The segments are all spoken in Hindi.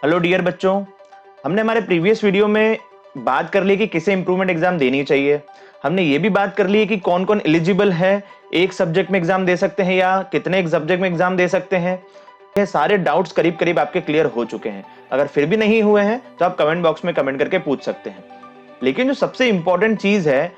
हेलो डियर बच्चों, हमने हमारे प्रीवियस वीडियो में बात कर ली कि किसे इंप्रूवमेंट एग्जाम देनी चाहिए। हमने ये भी बात कर ली कि कौन कौन एलिजिबल है, एक सब्जेक्ट में एग्जाम दे सकते हैं या कितने एक सब्जेक्ट में एग्जाम दे सकते हैं। ये सारे डाउट्स करीब करीब आपके क्लियर हो चुके हैं। अगर फिर भी नहीं हुए हैं तो आप कमेंट बॉक्स में कमेंट करके पूछ सकते हैं। लेकिन जो सबसे इंपॉर्टेंट चीज है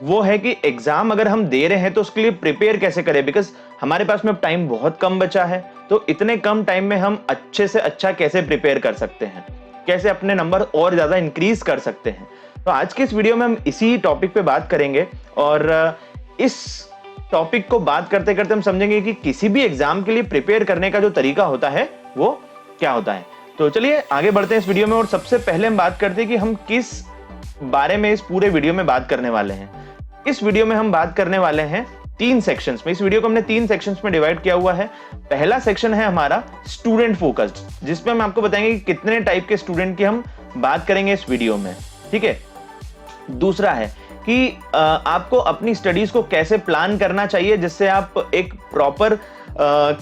वो है कि एग्जाम अगर हम दे रहे हैं तो उसके लिए प्रिपेयर कैसे करें, बिकॉज हमारे पास में टाइम बहुत कम बचा है। तो इतने कम टाइम में हम अच्छे से अच्छा कैसे प्रिपेयर कर सकते हैं, कैसे अपने नंबर और ज्यादा इंक्रीज कर सकते हैं। तो आज के इस वीडियो में हम इसी टॉपिक पे बात करेंगे और इस टॉपिक को बात करते करते हम समझेंगे कि किसी भी एग्जाम के लिए प्रिपेयर करने का जो तरीका होता है वो क्या होता है। तो चलिए आगे बढ़ते हैं इस वीडियो में और सबसे पहले हम बात करते हैं कि हम किस बारे में इस पूरे वीडियो में बात करने वाले हैं। इस वीडियो में हम बात करने वाले हैं 3 सेक्शंस में। इस वीडियो को हमने 3 सेक्शंस में डिवाइड किया हुआ है। पहला सेक्शन है हमारा स्टूडेंट फोकस्ड, जिसमें हम आपको बताएंगे कि कितने टाइप के स्टूडेंट की हम बात करेंगे इस वीडियो में, ठीक है। दूसरा है कि आपको अपनी स्टडीज को कैसे प्लान करना चाहिए जिससे आप एक प्रॉपर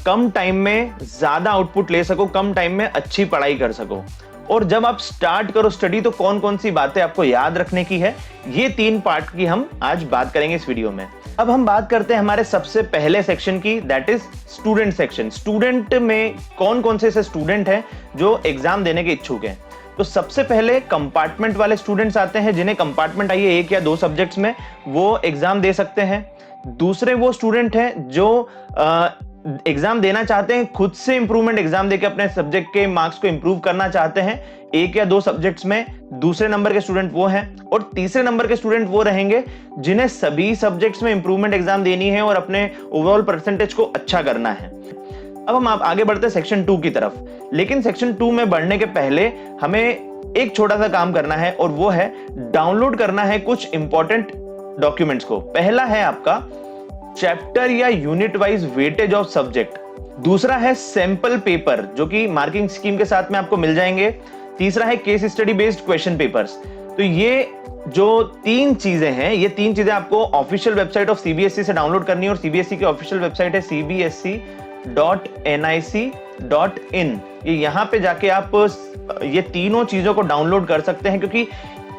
कम टाइम में ज्यादा आउटपुट ले सको, कम टाइम में अच्छी पढ़ाई कर सको। और जब आप स्टार्ट करो स्टडी तो कौन कौन सी बातें आपको याद रखने की है, ये 3 पार्ट की हम आज बात करेंगे इस वीडियो में। अब हम बात करते हैं हमारे सबसे पहले सेक्शन की, that is student section. Student में कौन कौन से ऐसे स्टूडेंट हैं जो एग्जाम देने के इच्छुक हैं। तो सबसे पहले कंपार्टमेंट वाले स्टूडेंट्स आते हैं, जिन्हें कंपार्टमेंट आइए 1 या 2 सब्जेक्ट्स में वो एग्जाम दे सकते हैं। दूसरे वो स्टूडेंट हैं जो एग्जाम देना चाहते हैं, खुद से इंप्रूवमेंट एग्जाम देके अपने सब्जेक्ट के मार्क्स को इंप्रूव करना चाहते हैं 1 या 2 सब्जेक्ट्स में। दूसरे नंबर के स्टूडेंट वो हैं। और तीसरे नंबर के स्टूडेंट वो रहेंगे जिन्हें सभी सब्जेक्ट्स में इंप्रूवमेंट एग्जाम देनी है और अपने ओवरऑल परसेंटेज को अच्छा करना है। अब हम आगे बढ़ते हैं सेक्शन 2 की तरफ। लेकिन सेक्शन 2 में बढ़ने के पहले हमें एक छोटा सा काम करना है और वो है डाउनलोड करना है कुछ इंपॉर्टेंट डॉक्यूमेंट्स को। पहला है आपका चैप्टर या unit wise weightage of subject. दूसरा है सैंपल पेपर जो कि मार्किंग स्कीम के साथ में आपको मिल जाएंगे। तीसरा है case study based question papers. तो ये जो 3 चीजें हैं, ये 3 चीजें आपको ऑफिशियल वेबसाइट ऑफ सीबीएसई से डाउनलोड करनी है। और सीबीएसई की ऑफिशियल वेबसाइट है cbsc.nic.in। ये यहाँ पे जाके आप ये तीनों चीजों को डाउनलोड कर सकते हैं। क्योंकि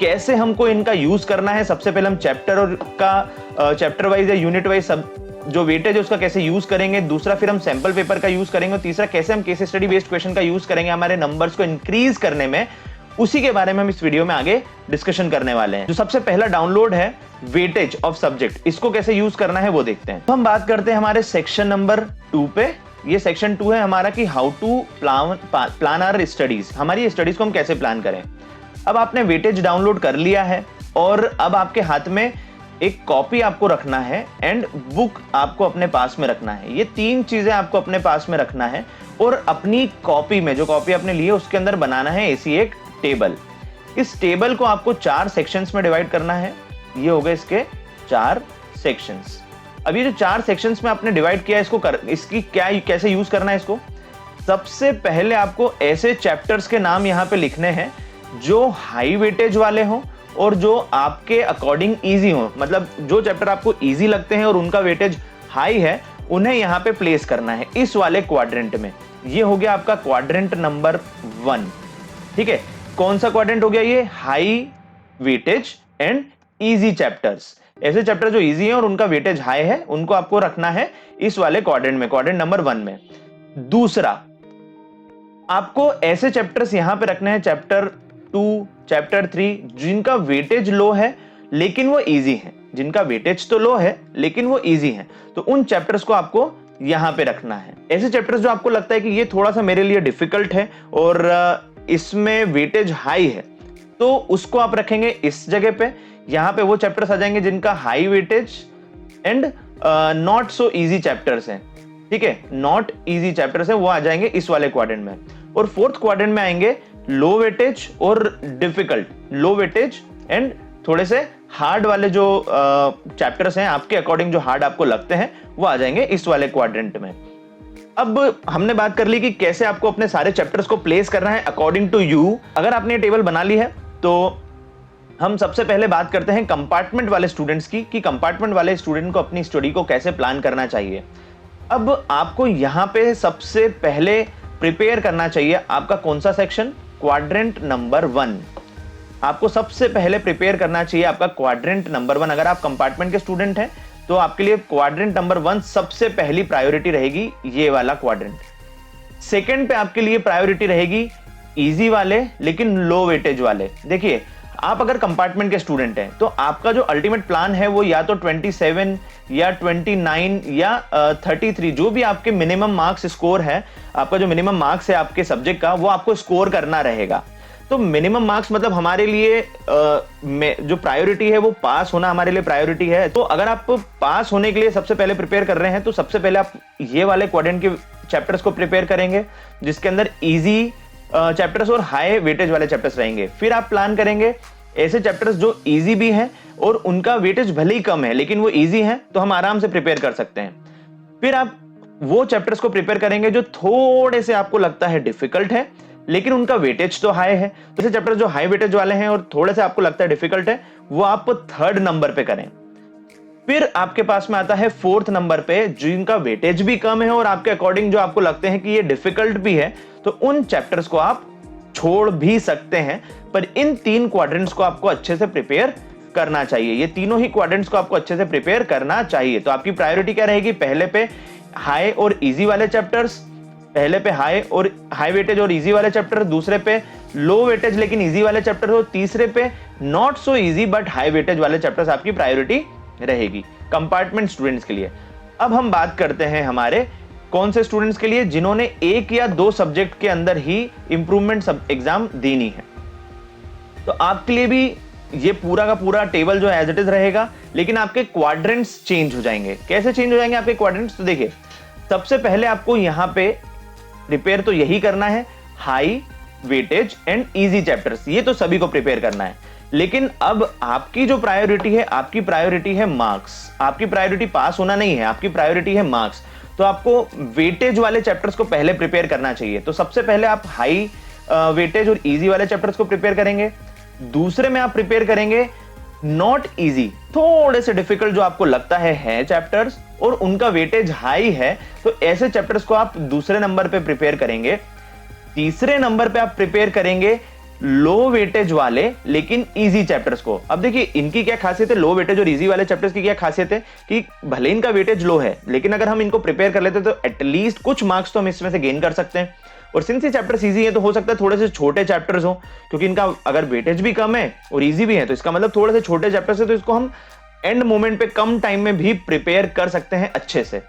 कैसे हमको इनका यूज करना है, सबसे पहले हम चैप्टर और का चैप्टर वाइज या यूनिट वाइज सब जो वेटेज है उसका कैसे यूज करेंगे। दूसरा फिर हम सैंपल पेपर का यूज करेंगे। और तीसरा कैसे हम केस स्टडी बेस्ड क्वेश्चन का यूज करेंगे हमारे नंबर्स को इंक्रीज करने में। उसी के बारे में हम इस वीडियो में आगे डिस्कशन करने वाले हैं। जो सबसे पहला डाउनलोड है वेटेज ऑफ सब्जेक्ट, इसको कैसे यूज करना है वो देखते हैं। तो हम बात करते हैं हमारे सेक्शन नंबर 2 पे। ये सेक्शन 2 है हमारा कि how to plan our studies, हमारी स्टडीज को हम कैसे प्लान करें। अब आपने वेटेज डाउनलोड कर लिया है और अब आपके हाथ में एक कॉपी आपको रखना है एंड बुक आपको अपने पास में रखना है। ये 3 चीजें आपको अपने पास में रखना है और अपनी कॉपी में, जो कॉपी आपने ली है उसके अंदर बनाना है ऐसी एक टेबल। इस टेबल को आपको 4 सेक्शंस में डिवाइड करना है। ये हो गए इसके 4 सेक्शंस। अब ये जो 4 सेक्शंस में आपने डिवाइड किया इसकी कैसे यूज करना है इसको। सबसे पहले आपको ऐसे चैप्टर्स के नाम यहाँ पे लिखने हैं जो हाई वेटेज वाले हों और जो आपके अकॉर्डिंग इजी हो। मतलब जो चैप्टर आपको इजी लगते हैं और उनका वेटेज हाई है, उन्हें यहाँ पे प्लेस करना है इस वाले क्वाड्रेंट में। ये हो गया आपका क्वाड्रेंट नंबर 1, ठीक है। कौन सा क्वाड्रेंट हो गया ये? High weightage and easy chapters. ऐसे चैप्टर जो इजी हैं और उनका वेटेज हाई है, उनको आपको रखना है इस वाले क्वाड्रेंट में, क्वाड्रेंट नंबर 1 में। दूसरा, आपको ऐसे चैप्टर्स यहां पे रखने हैं चैप्टर 2, चैप्टर 3 जिनका वेटेज लो है लेकिन वो इजी है। जिनका वेटेज तो लो है लेकिन वो इजी है, तो उन चैप्टर्स को आपको यहां पे रखना है। ऐसे चैप्टर्स जो आपको लगता है कि ये थोड़ा सा मेरे लिए डिफिकल्ट है और इसमें वेटेज हाई है, तो उसको आप रखेंगे इस जगह पे। यहां पे वो चैप्टर्स आ जाएंगे जिनका high weightage and not so easy chapters हैं, ठीक है। नॉट इजी चैप्टर्स है वो आ जाएंगे इस वाले क्वाड्रेंट में। और 4th क्वाड्रेंट में आएंगे लो वेटेज और डिफिकल्ट, लो वेटेज एंड थोड़े से हार्ड वाले जो चैप्टर्स हैं, आपके अकॉर्डिंग जो हार्ड आपको लगते हैं, वो आ जाएंगे इस वाले क्वाड्रेंट में। अब हमने बात कर ली कि कैसे आपको अपने सारे चैप्टर्स को प्लेस करना है अकॉर्डिंग टू यू। अगर आपने ये टेबल बना ली है तो हम सबसे पहले बात करते हैं कंपार्टमेंट वाले स्टूडेंट्स की, कि कंपार्टमेंट वाले स्टूडेंट को अपनी स्टडी को कैसे प्लान करना चाहिए। अब आपको यहां पे सबसे पहले प्रिपेयर करना चाहिए आपका कौन सा सेक्शन? क्वाड्रेंट नंबर 1 आपको सबसे पहले प्रिपेयर करना चाहिए, आपका क्वाड्रेंट नंबर 1। अगर आप कंपार्टमेंट के स्टूडेंट हैं तो आपके लिए क्वाड्रेंट नंबर 1 सबसे पहली प्रायोरिटी रहेगी, ये वाला क्वाड्रेंट। सेकंड पे आपके लिए प्रायोरिटी रहेगी इजी वाले लेकिन लो वेटेज वाले। देखिए, आप अगर कंपार्टमेंट के स्टूडेंट हैं तो आपका जो अल्टीमेट प्लान है वो या तो 27 या 29 या 33, जो भी आपके मिनिमम मार्क्स स्कोर है, आपका जो मिनिमम मार्क्स है आपके सब्जेक्ट का, वो आपको स्कोर करना रहेगा। तो मिनिमम मार्क्स मतलब हमारे लिए जो प्रायोरिटी है वो पास होना हमारे लिए प्रायोरिटी है। तो अगर आप पास होने के लिए सबसे पहले प्रिपेयर कर रहे हैं तो सबसे पहले आप ये वाले क्वाड्रेंट के चैप्टर्स को प्रिपेयर करेंगे, जिसके अंदर इजी चैप्टर्स और हाई वेटेज वाले चैप्टर्स रहेंगे। फिर आप प्लान करेंगे ऐसे चैप्टर्स जो इजी भी हैं और उनका वेटेज भले ही कम है लेकिन वो इजी हैं, तो हम आराम से प्रिपेयर कर सकते हैं। फिर आप वो चैप्टर्स को प्रिपेयर करेंगे जो थोड़े से आपको लगता है डिफिकल्ट है लेकिन उनका वेटेज तो हाई है। तो ऐसे चैप्टर्स जो हाई वेटेज वाले हैं और थोड़े से आपको लगता है डिफिकल्ट है, वो आप 3rd नंबर पे करें। फिर आपके पास में आता है 4th नंबर पे, जिनका वेटेज भी कम है और आपके अकॉर्डिंग जो आपको लगते हैं कि ये डिफिकल्ट भी है, तो उन चैप्टर्स को आप छोड़ भी सकते हैं। पर इन 3 क्वाड्रेंट्स को आपको अच्छे से प्रिपेयर करना चाहिए, ये तीनों ही क्वाड्रेंट्स को आपको अच्छे से प्रिपेयर करना चाहिए। तो आपकी प्रायोरिटी क्या रहेगी? पहले पे हाई और इजी वाले चैप्टर्स, पहले पे हाई वेटेज और इजी वाले चैप्टर, दूसरे पे लो वेटेज लेकिन इजी वाले चैप्टर, और तीसरे पे not so easy but high weightage वाले चैप्टर्स आपकी प्रायोरिटी रहेगी कंपार्टमेंट स्टूडेंट्स के लिए। अब हम बात करते हैं हमारे कौन से स्टूडेंट्स के लिए जिन्होंने 1 या 2 सब्जेक्ट के अंदर ही इंप्रूवमेंट एग्जाम देनी है। तो आपके लिए भी ये पूरा का पूरा टेबल जो एज इट इज रहेगा, लेकिन आपके क्वाड्रेंट्स चेंज हो जाएंगे। कैसे चेंज हो जाएंगे आपके क्वाड्रेंट्स? तो देखिए, सबसे पहले आपको यहां पे प्रिपेयर तो यही करना है, high weightage and easy chapters, ये तो सभी को प्रिपेयर करना है। लेकिन अब आपकी जो प्रायोरिटी है, आपकी प्रायोरिटी है मार्क्स। आपकी प्रायोरिटी पास होना नहीं है, आपकी प्रायोरिटी है मार्क्स। तो आपको वेटेज वाले चैप्टर्स को पहले प्रिपेयर करना चाहिए। तो सबसे पहले आप हाई वेटेज और इजी वाले चैप्टर्स को प्रिपेयर करेंगे। दूसरे में आप प्रिपेयर करेंगे नॉट इजी, थोड़े से डिफिकल्ट जो आपको लगता है चैप्टर्स और उनका वेटेज हाई है, तो ऐसे चैप्टर्स को आप दूसरे नंबर पे प्रिपेयर करेंगे। तीसरे नंबर पे आप प्रिपेयर करेंगे लो वेटेज वाले लेकिन इजी चैप्टर्स को। अब देखिए, इनकी क्या खासियत है, लो वेटेज और इजी वाले चैप्टर्स की क्या खासियत है कि भले इनका वेटेज लो है लेकिन अगर हम इनको प्रिपेयर कर लेते तो एटलीस्ट कुछ मार्क्स तो हम इसमें से गेन कर सकते हैं। और सिंस ये चैप्टर्स इजी है तो हो सकता है थोड़े से छोटे चैप्टर्स हो, क्योंकि इनका अगर वेटेज भी कम है और इजी भी है तो इसका मतलब थोड़े से छोटे चैप्टर्स है, तो इसको हम एंड मोमेंट पे कम टाइम में भी प्रिपेयर कर सकते हैं अच्छे से।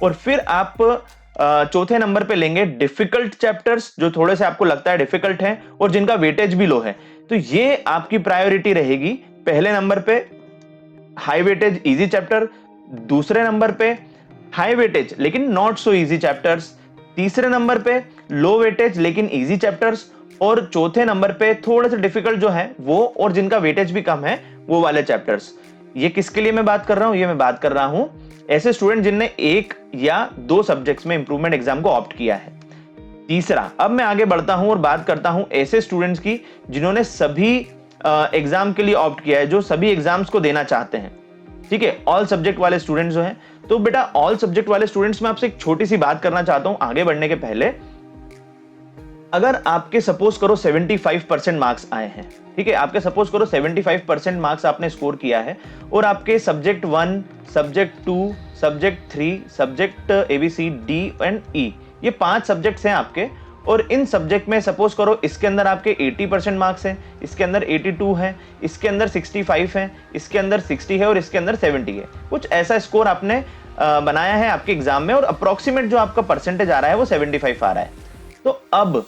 और फिर आप चौथे नंबर पे लेंगे डिफिकल्ट चैप्टर्स, जो थोड़े से आपको लगता है डिफिकल्ट है और जिनका वेटेज भी लो है। तो ये आपकी प्रायोरिटी रहेगी। पहले नंबर पे हाई वेटेज इजी चैप्टर, दूसरे नंबर पे हाई वेटेज लेकिन नॉट सो इजी चैप्टर्स, तीसरे नंबर पे लो वेटेज लेकिन इजी चैप्टर्स, और चौथे नंबर पे थोड़े से डिफिकल्ट जो है वो और जिनका वेटेज भी कम है वो वाले चैप्टर्स। ये किसके लिए मैं बात कर रहा हूं? ये मैं बात कर रहा हूं ऐसे स्टूडेंट जिनने 1 या 2 सब्जेक्ट्स में इंप्रूवमेंट एग्जाम को ऑप्ट किया है। तीसरा, अब मैं आगे बढ़ता हूं और बात करता हूं ऐसे स्टूडेंट्स की जिन्होंने सभी एग्जाम के लिए ऑप्ट किया है, जो सभी एग्जाम्स को देना चाहते हैं। ठीक है, ऑल सब्जेक्ट वाले स्टूडेंट्स जो हैं। तो बेटा, ऑल सब्जेक्ट वाले स्टूडेंट्स में आपसे एक छोटी सी बात करना चाहता हूं आगे बढ़ने के पहले। अगर आपके सपोज करो 75% मार्क्स आए हैं, ठीक है, आपके सपोज करो 75% मार्क्स आपने स्कोर किया है और आपके subject 1, subject 2, subject 3, subject ABCD and E, ये 5 सब्जेक्ट्स हैं आपके। और इन सब्जेक्ट में सपोज करो इसके अंदर आपके 80% मार्क्स हैं, इसके अंदर 82 हैं, इसके अंदर 65 हैं, इसके अंदर 60 है और इसके अंदर 70 है। कुछ ऐसा स्कोर आपने बनाया है आपके एग्जाम में और अप्रोक्सीमेट जो आपका परसेंटेज आ रहा है वो 75 आ रहा है। तो अब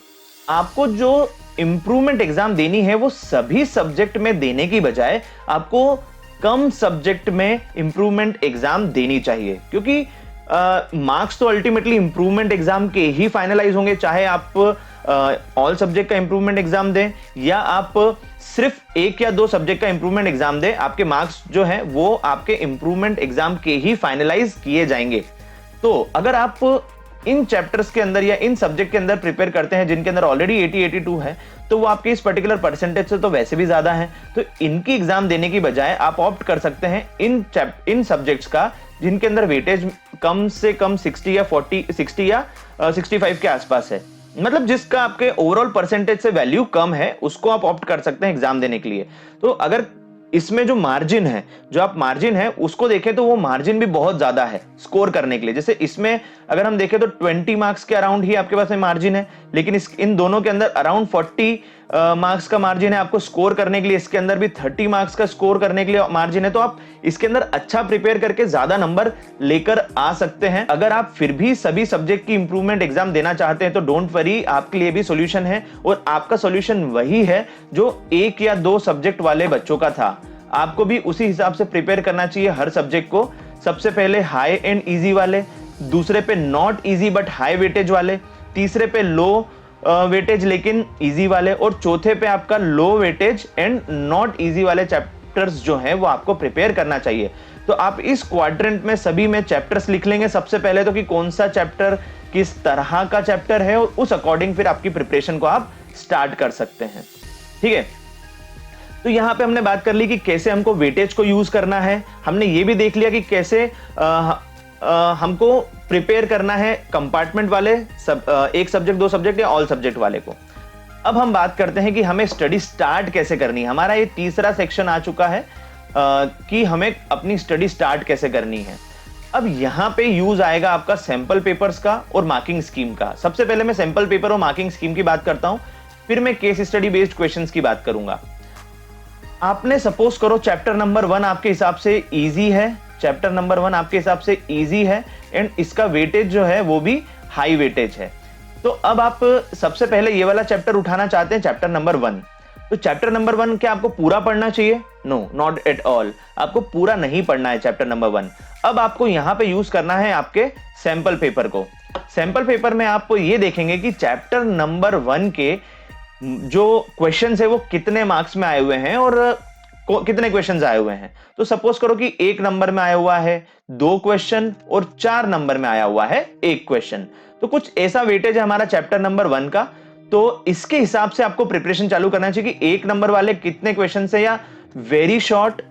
आपको जो इंप्रूवमेंट एग्जाम देनी है वो सभी सब्जेक्ट में देने की बजाय आपको कम सब्जेक्ट में इंप्रूवमेंट एग्जाम देनी चाहिए, क्योंकि मार्क्स तो अल्टीमेटली इंप्रूवमेंट एग्जाम के ही फाइनलाइज होंगे, चाहे आप ऑल सब्जेक्ट का इंप्रूवमेंट एग्जाम दें या आप सिर्फ 1 या 2 सब्जेक्ट का इंप्रूवमेंट एग्जाम दें, आपके मार्क्स जो हैं वो आपके इंप्रूवमेंट एग्जाम के ही फाइनलाइज किए जाएंगे। तो अगर आप इन चैप्टर्स के अंदर या इन सब्जेक्ट के अंदर प्रिपेयर करते हैं जिनके अंदर ऑलरेडी 80-82 है, तो वो आपके इस पर्टिकुलर परसेंटेज से तो वैसे भी ज्यादा है, तो इनकी एग्जाम देने की बजाय आप ऑप्ट कर सकते हैं इन सब्जेक्ट्स का जिनके अंदर वेटेज कम से कम 60 या 65 के आसपास है। मतलब जिसका आपके ओवरऑल परसेंटेज से वैल्यू कम है उसको आप ऑप्ट कर सकते हैं एग्जाम देने के लिए। तो अगर इसमें जो मार्जिन है, जो आप मार्जिन है उसको देखें तो वो मार्जिन भी बहुत ज्यादा है स्कोर करने के लिए। जैसे इसमें अगर हम देखें तो 20 मार्क्स के अराउंड ही आपके पास में मार्जिन है, लेकिन इन दोनों के अंदर अराउंड 40 मार्क्स का मार्जिन है आपको स्कोर करने के लिए। इसके अंदर भी 30 मार्क्स का स्कोर करने के लिए मार्जिन है। तो आप इसके अंदर अच्छा प्रिपेयर करके ज्यादा नंबर लेकर आ सकते हैं। अगर आप फिर भी सभी सब्जेक्ट की इंप्रूवमेंट एग्जाम देना चाहते हैं तो डोंट वरी, आपके लिए भी सॉल्यूशन है। और आपका सॉल्यूशन वही है जो 1 या 2 सब्जेक्ट वाले बच्चों का था। आपको भी उसी हिसाब से प्रिपेयर करना चाहिए हर सब्जेक्ट को। सबसे पहले हाई एंड इजी वाले, दूसरे पे not easy but high weightage वाले, तीसरे पे लो वेटेज लेकिन इजी वाले, और चौथे पे आपका लो वेटेज एंड नॉट इजी वाले चैप्टर्स जो हैं वो आपको प्रिपेयर करना चाहिए। तो आप इस क्वाड्रेंट में सभी में चैप्टर्स लिख लेंगे सबसे पहले तो कि कौन सा चैप्टर किस तरह का चैप्टर है, और उस अकॉर्डिंग फिर आपकी प्रिपरेशन को आप स्टार्ट कर सकते हैं। ठीक है, तो यहां पे हमने बात कर ली कि कैसे हमको वेटेज को यूज करना है। हमने ये भी देख लिया कि कैसे हमको प्रिपेयर करना है कंपार्टमेंट वाले एक सब्जेक्ट, 2 सब्जेक्ट या ऑल सब्जेक्ट वाले को। अब हम बात करते हैं कि हमें स्टडी स्टार्ट कैसे करनी है। हमारा ये तीसरा सेक्शन आ चुका है कि हमें अपनी स्टडी स्टार्ट कैसे करनी है। अब यहां पे यूज आएगा आपका सैंपल पेपर्स का और मार्किंग स्कीम का। सबसे पहले मैं सैंपल पेपर और मार्किंग स्कीम की बात करता हूं, फिर मैं केस स्टडी बेस्ड क्वेश्चंस की बात करूंगा। आपने सपोज करो चैप्टर नंबर 1 आपके हिसाब से इजी है, चैप्टर नंबर 1 आपके हिसाब से इजी है एंड इसका वेटेज जो है वो भी हाई वेटेज है। तो अब आप सबसे पहले ये वाला चैप्टर उठाना चाहते हैं, चैप्टर नंबर 1। तो चैप्टर नंबर 1 क्या आपको पूरा पढ़ना चाहिए? नो, नॉट एट ऑल, आपको पूरा नहीं पढ़ना है चैप्टर नंबर 1। अब आपको यहां पे यूज करना है आपके सैंपल पेपर को। सैंपल पेपर में आप ये देखेंगे कि चैप्टर नंबर 1 के जो क्वेश्चंस है वो कितने मार्क्स में आए हुए हैं और कितने क्वेश्चंस आए हुए हैं। तो सपोज करो कि 1 नंबर में आया हुआ है 2 क्वेश्चन और 4 नंबर में आया हुआ है 1 क्वेश्चन। तो कुछ ऐसा वेटेज है हमारा चैप्टर नंबर 1 का। तो इसके हिसाब से आपको प्रिपरेशन चालू करना चाहिए कि 1 नंबर वाले कितने क्वेश्चन है, या वेरी शॉर्ट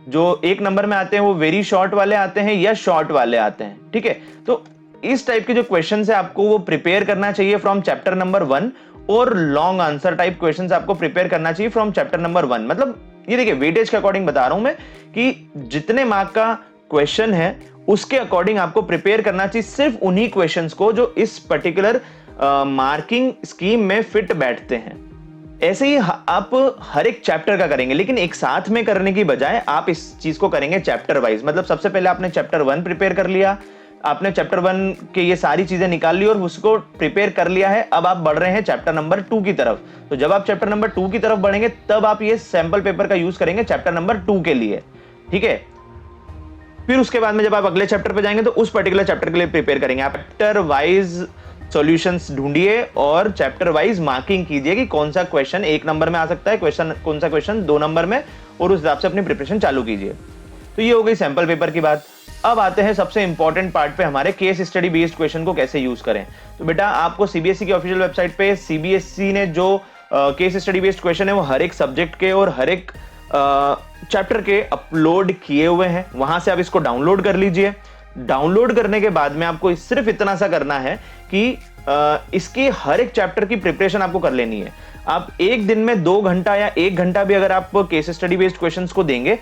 जो 1 नंबर में आते हैं वो वेरी शॉर्ट वाले आते हैं या शॉर्ट वाले आते हैं। ठीक है, तो इस टाइप के जो क्वेश्चन है आपको वो प्रिपेयर करना चाहिए फ्रॉम चैप्टर नंबर 1, और लॉन्ग आंसर टाइप क्वेश्चंस आपको प्रिपेयर करना चाहिए फ्रॉम चैप्टर नंबर 1। मतलब ये देखिए वेटेज के अकॉर्डिंग बता रहा हूं मैं कि जितने मार्क का क्वेश्चन है उसके अकॉर्डिंग आपको प्रिपेयर करना चाहिए सिर्फ उन्हीं क्वेश्चंस को जो इस पर्टिकुलर मार्किंग स्कीम में फिट बैठते हैं। ऐसे ही आप हर एक चैप्टर का करेंगे, लेकिन एक साथ में करने की बजाय आप इस चीज को करेंगे चैप्टर वाइज। मतलब सबसे पहले आपने चैप्टर 1 प्रिपेयर कर लिया, आपने चैप्टर 1 के ये सारी चीजें निकाल ली और उसको प्रिपेयर कर लिया है। अब आप बढ़ रहे हैं चैप्टर नंबर 2 की तरफ। तो जब आप चैप्टर नंबर 2 की तरफ बढ़ेंगे तब आप ये सैंपल पेपर का यूज करेंगे चैप्टर नंबर 2 के लिए। ठीक है, फिर उसके बाद में जब आप अगले चैप्टर पे जाएंगे तो उस पर्टिकुलर चैप्टर के लिए प्रिपेयर करेंगे। आप चैप्टर वाइज सॉल्यूशंस ढूंढिए और चैप्टर वाइज मार्किंग कीजिए कि कौन सा क्वेश्चन 1 नंबर में आ सकता है, कौन सा क्वेश्चन 2 नंबर में, और उस हिसाब से अपनी प्रिपरेशन चालू कीजिए। तो ये हो गई सैंपल पेपर की बात। अब आते हैं सबसे इंपॉर्टेंट पार्ट पे, हमारे केस स्टडी बेस्ड क्वेश्चन को कैसे यूज करें। तो बेटा आपको सीबीएसई की ऑफिशियल वेबसाइट पे सीबीएसई ने जो केस स्टडी बेस्ड क्वेश्चन है वो हर एक सब्जेक्ट के और हर एक चैप्टर के अपलोड किए हुए हैं, वहां से आप इसको डाउनलोड कर लीजिए। डाउनलोड करने के बाद में आपको सिर्फ इतना सा करना है कि इसकी हर एक चैप्टर की प्रिपरेशन आपको कर लेनी है। आप एक दिन में 2 घंटा या 1 घंटा भी अगर आप केस स्टडी बेस्ड क्वेश्चंस को देंगे,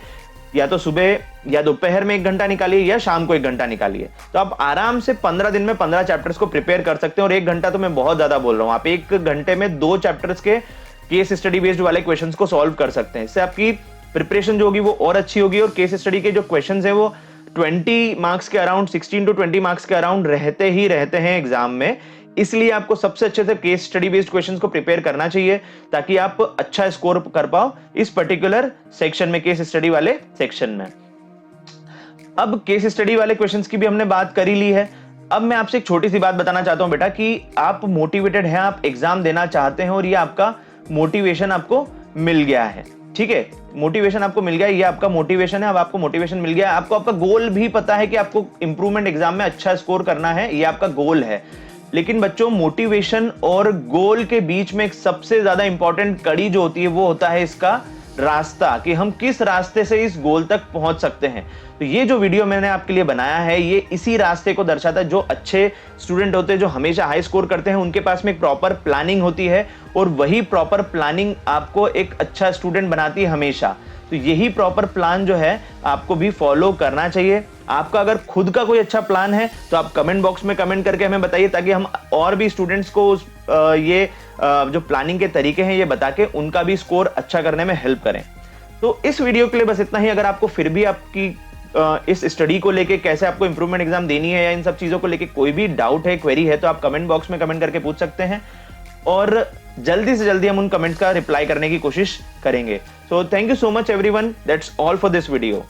या तो सुबह या दोपहर में 1 घंटा निकालिए या शाम को 1 घंटा निकालिए, तो आप आराम से 15 दिन में 15 चैप्टर्स को प्रिपेयर कर सकते हैं। और 1 घंटा तो मैं बहुत ज्यादा बोल रहा हूं, आप 1 घंटे में 2 चैप्टर्स के केस स्टडी बेस्ड वाले क्वेश्चंस को सॉल्व कर सकते हैं। इससे आपकी प्रिपरेशन जो होगी वो और अच्छी होगी, और केस स्टडी के जो क्वेश्चंस है वो 20 मार्क्स के अराउंड, 16 to 20 मार्क्स के अराउंड रहते हैं एग्जाम में। इसलिए आपको सबसे अच्छे से केस स्टडी बेस्ड क्वेश्चंस को प्रिपेयर करना चाहिए ताकि आप अच्छा स्कोर कर पाओ इस पर्टिकुलर सेक्शन में, केस स्टडी वाले सेक्शन में। अब केस स्टडी वाले क्वेश्चंस की भी हमने बात कर ही ली है। अब मैं आपसे एक छोटी सी बात बताना चाहता हूं बेटा कि आप मोटिवेटेड हैं, आप एग्जाम देना चाहते हैं और ये आपका मोटिवेशन आपको मिल गया है। ठीक है, मोटिवेशन आपको मिल गया, ये आपका मोटिवेशन है। अब आपको मोटिवेशन मिल गया है, आपको आपका गोल भी पता है कि आपको इंप्रूवमेंट एग्जाम में अच्छा स्कोर करना है, ये आपका गोल है। लेकिन बच्चों मोटिवेशन और गोल के बीच में एक सबसे ज्यादा इंपॉर्टेंट कड़ी जो होती है वो होता है इसका रास्ता कि हम किस रास्ते से इस गोल तक पहुंच सकते हैं। तो ये जो वीडियो मैंने आपके लिए बनाया है ये इसी रास्ते को दर्शाता है। जो अच्छे स्टूडेंट होते हैं, जो हमेशा हाई स्कोर करते हैं, उनके पास में एक प्रॉपर प्लानिंग होती है और वही प्रॉपर प्लानिंग आपको एक अच्छा स्टूडेंट बनाती है हमेशा। तो यही प्रॉपर प्लान जो है आपको भी फॉलो करना चाहिए। आपका अगर खुद का कोई अच्छा प्लान है तो आप कमेंट बॉक्स में कमेंट करके हमें बताइए, ताकि हम और भी स्टूडेंट्स को ये जो प्लानिंग के तरीके हैं ये बता के उनका भी स्कोर अच्छा करने में हेल्प करें। तो इस वीडियो के लिए बस इतना ही। अगर आपको फिर भी आपकी इस स्टडी को लेके, कैसे आपको इंप्रूवमेंट एग्जाम देनी है या इन सब चीजों को लेके कोई भी डाउट है, क्वेरी है, तो आप कमेंट बॉक्स में कमेंट करके पूछ सकते हैं और जल्दी से जल्दी हम उन कमेंट्स का रिप्लाई करने की कोशिश करेंगे। So thank you so much everyone, that's all for this video.